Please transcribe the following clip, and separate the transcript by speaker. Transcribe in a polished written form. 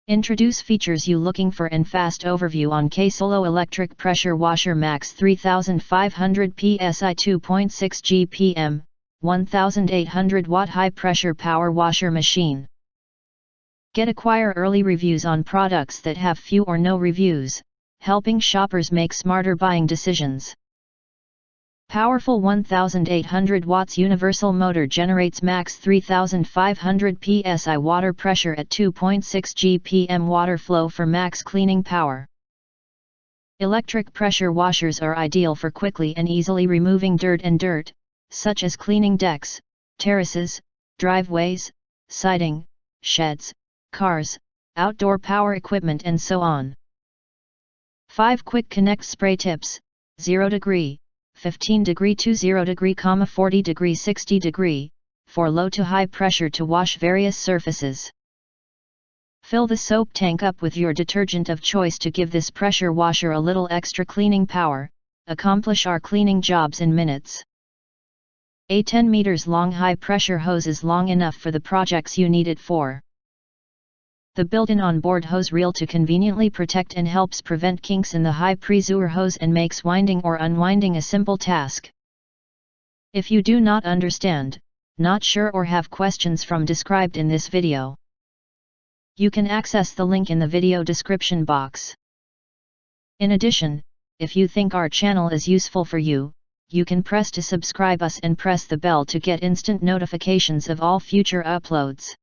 Speaker 1: Introduce features you looking for and fast overview on Casulo Electric Pressure Washer Max 3500 PSI 2.6 GPM, 1800 watt high pressure power washer machine. Acquire early reviews on products that have few or no reviews, helping shoppers make smarter buying decisions. Powerful 1800 watts universal motor generates max 3500 psi water pressure at 2.6 GPM water flow for max cleaning power. Electric pressure washers are ideal for quickly and easily removing dirt, such as cleaning decks, terraces, driveways, siding, sheds, cars, outdoor power equipment and so on. 5 quick connect spray tips: 0 degree, 15 degree to 0 degree, 40 degree, 60 degree, for low to high pressure to wash various surfaces. Fill the soap tank up with your detergent of choice to give this pressure washer a little extra cleaning power. Accomplish our cleaning jobs in minutes. A 10 meters long high pressure hose is long enough for the projects you need it for. The built-in onboard hose reel to conveniently protect and helps prevent kinks in the high pressure hose and makes winding or unwinding a simple task. If you do not understand, not sure or have questions from described in this video, you can access the link in the video description box. In addition, if you think our channel is useful for you, you can press to subscribe us and press the bell to get instant notifications of all future uploads.